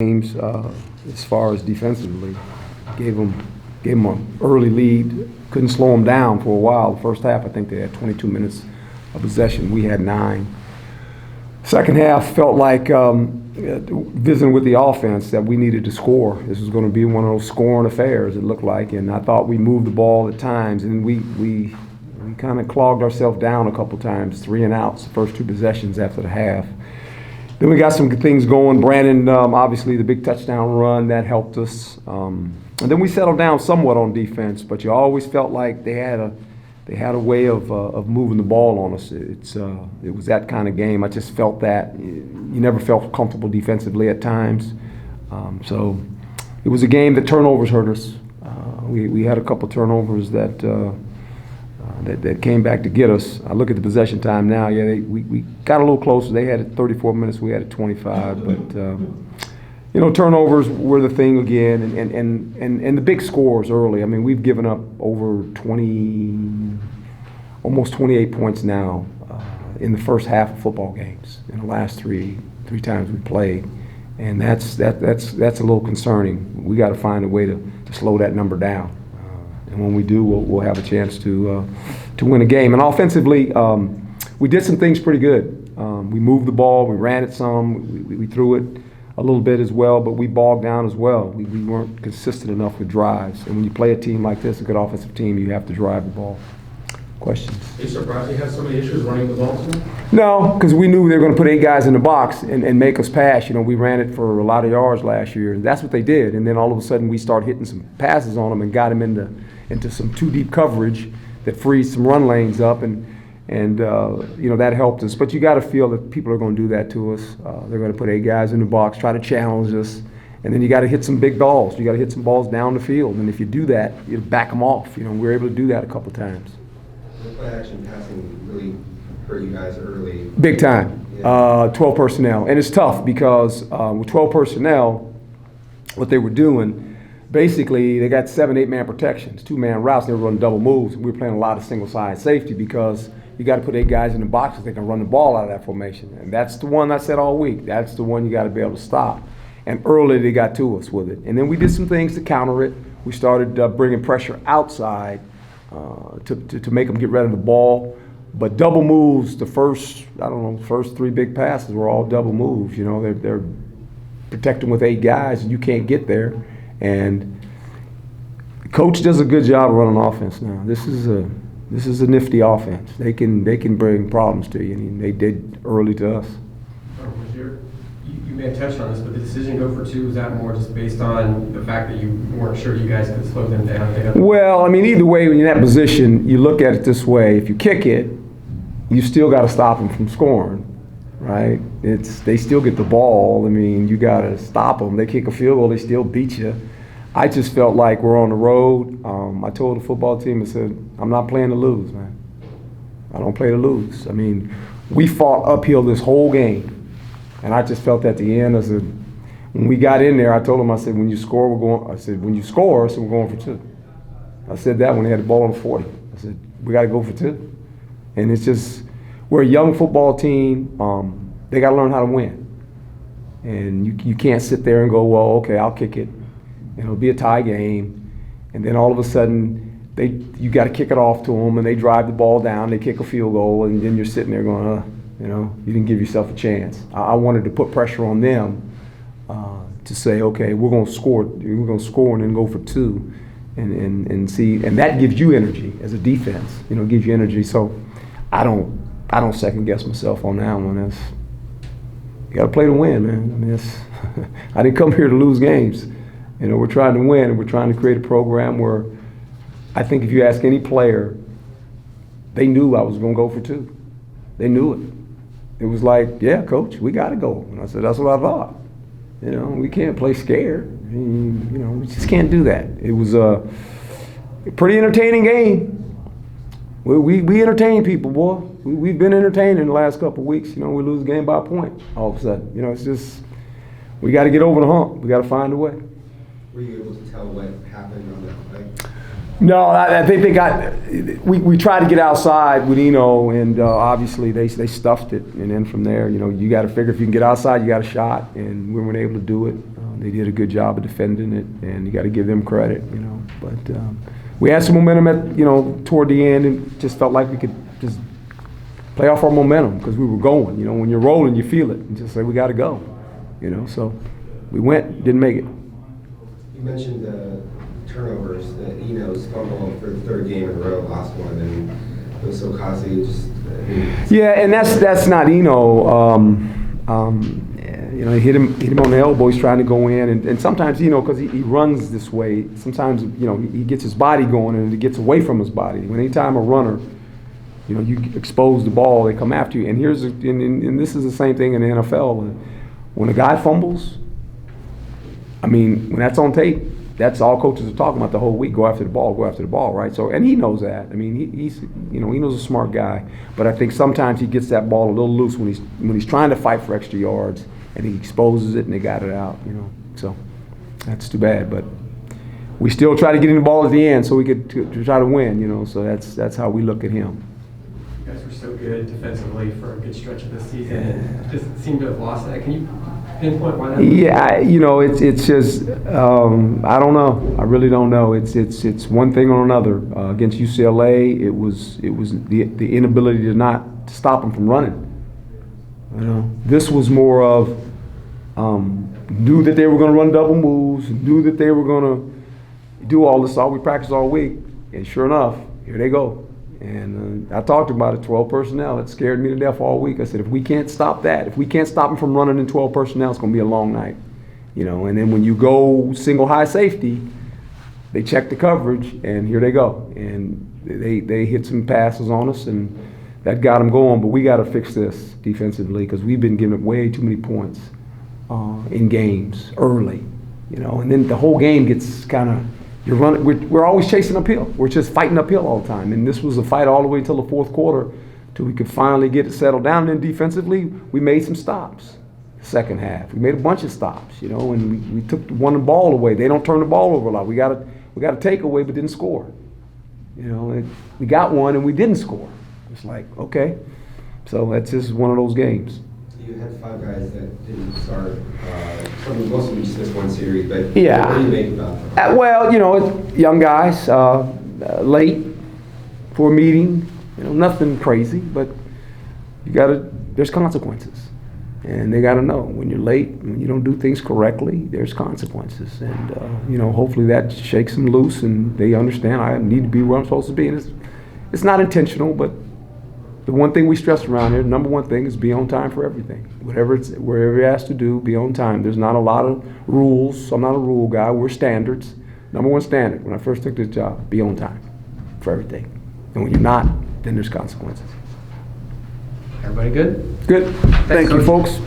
games as far as defensively. Gave them an early lead. Couldn't slow them down for a while. The first half, I think they had 22 minutes of possession. We had 9. Second half felt like visiting with the offense that we needed to score. This was going to be one of those scoring affairs, it looked like, and I thought we moved the ball at times, and we kind of clogged ourselves down a couple times, 3 and outs, the first 2 possessions after the half. Then we got some good things going. Brandon, obviously the big touchdown run, that helped us. And then we settled down somewhat on defense, but you always felt like they had a way of moving the ball on us. It was that kind of game. I just felt that. You never felt comfortable defensively at times. So it was a game that turnovers hurt us. We had a couple turnovers that came back to get us. I look at the possession time now. Yeah, we got a little closer. They had it 34 minutes. We had it 25. But turnovers were the thing again, and the big scores early. I mean, we've given up over 20, almost 28 points now in the first half of football games in the last three times we played, and that's a little concerning. We got to find a way to slow that number down. And when we do, we'll have a chance to win a game. And offensively, we did some things pretty good. We moved the ball, we ran it some, we threw it a little bit as well, but we bogged down as well. We weren't consistent enough with drives. And when you play a team like this, a good offensive team, you have to drive the ball. Questions? Are you surprised you had so many issues running the ball too? No, because we knew they were going to put 8 guys in the box and make us pass. We ran it for a lot of yards last year, and that's what they did. And then all of a sudden we started hitting some passes on them and got them into some too deep coverage that frees some run lanes up, and that helped us. But you got to feel that people are going to do that to us. They're going to put 8 guys in the box, try to challenge us, and then you got to hit some big balls. You got to hit some balls down the field, and if you do that, you back them off. We were able to do that a couple times. The play action passing really hurt you guys early. Big time. Yeah. 12 personnel, and it's tough because with 12 personnel, what they were doing, basically they got 7, 8 man protections, 2-man routes. They were running double moves. We were playing a lot of single side safety because you got to put 8 guys in the box so they can run the ball out of that formation. And that's the one I said all week. That's the one you got to be able to stop. And early they got to us with it. And then we did some things to counter it. We started bringing pressure outside to make them get rid of the ball. But double moves, the first 3 big passes were all double moves. They're protecting with 8 guys and you can't get there. And the coach does a good job of running offense now. This is a nifty offense. They can bring problems to you, and they did early to us. You may have touched on this, but the decision to go for 2, was that more just based on the fact that you weren't sure you guys could slow them down? Well, I mean, either way, when you're in that position, you look at it this way. If you kick it, you still got to stop them from scoring, right? They still get the ball. I mean, you got to stop them. They kick a field goal, they still beat you. I just felt like we're on the road. I told the football team, I said, I'm not playing to lose, man. I don't play to lose. I mean, we fought uphill this whole game. And I just felt at the end, I said, when we got in there, I told them, I said, when you score, we're going for 2. I said that when they had the ball on the 40. I said, we got to go for 2. And it's just, we're a young football team. They got to learn how to win. And you can't sit there and go, well, okay, I'll kick it. And it'll be a tie game. And then all of a sudden, you got to kick it off to them, and they drive the ball down, they kick a field goal, and then you're sitting there going, you didn't give yourself a chance. I wanted to put pressure on them to say, okay, we're going to score and then go for 2 and see, and that gives you energy as a defense, gives you energy. So I don't second guess myself on that one. You got to play to win, man. I mean, I didn't come here to lose games. We're trying to win, and we're trying to create a program where I think if you ask any player, they knew I was going to go for 2. They knew it. It was like, yeah, coach, we got to go. And I said, that's what I thought. We can't play scared. I mean, we just can't do that. It was a pretty entertaining game. We entertain people, boy. We've been entertaining the last couple of weeks. We lose a game by a point all of a sudden. It's just, we got to get over the hump. We got to find a way. Were you able to tell what happened on that play? No, I think they got. We tried to get outside with Eno, and obviously they stuffed it. And then from there, you got to figure if you can get outside, you got a shot. And we weren't able to do it. They did a good job of defending it, and you got to give them credit, But we had some momentum toward the end, and just felt like we could just play off our momentum because we were going. When you're rolling, you feel it, and just say we got to go. So we went, didn't make it. You mentioned turnovers, Eno's fumble for the third game in a row, last one, and it was so costly. Yeah, and that's not Eno. He hit him on the elbow. He's trying to go in, and sometimes because he runs this way, sometimes he gets his body going and it gets away from his body. Anytime a runner, you expose the ball, they come after you. And and this is the same thing in the NFL. When a guy fumbles, when that's on tape, that's all coaches are talking about the whole week. Go after the ball, right? So, and he knows that. He's Eno's a smart guy, but I think sometimes he gets that ball a little loose when he's trying to fight for extra yards, and he exposes it and they got it out. So that's too bad. But we still try to get in the ball at the end so we could to try to win. So that's how we look at him. You guys were so good defensively for a good stretch of the season. Yeah. Just seemed to have lost that. Can you pinpoint why that? Yeah, it's just I don't know. I really don't know. It's one thing or another. Against UCLA, it was the inability to stop them from running. This was more of knew that they were going to run double moves, knew that they were going to do all this. We practiced all week, and sure enough, here they go. And I talked about it, 12 personnel. It scared me to death all week. I said, if we can't stop that, if we can't stop them from running in 12 personnel, it's going to be a long night. And then when you go single high safety, they check the coverage, and here they go. And they hit some passes on us, and that got them going. But we got to fix this defensively because we've been giving up way too many points in games early. And then the whole game gets kind of, we're always chasing uphill. We're just fighting uphill all the time. And this was a fight all the way until the fourth quarter till we could finally get it settled down. And then defensively, we made some stops. Second half, we made a bunch of stops, and we took one ball away. They don't turn the ball over a lot. We got a takeaway but didn't score. We got one and we didn't score. It's like, okay. So that's just one of those games. You had 5 guys that didn't start. Most of them just missed one series, but yeah. What do you make about that? Well, it's young guys, late for a meeting. Nothing crazy, but there's consequences. And they got to know when you're late, when you don't do things correctly, there's consequences. And, hopefully that shakes them loose and they understand I need to be where I'm supposed to be. And it's not intentional, but the one thing we stress around here, number one thing is be on time for everything. Wherever you're asked to do, be on time. There's not a lot of rules. I'm not a rule guy. We're standards. Number one standard, when I first took this job, be on time for everything. And when you're not, then there's consequences. Everybody good? Good. Thank you, folks.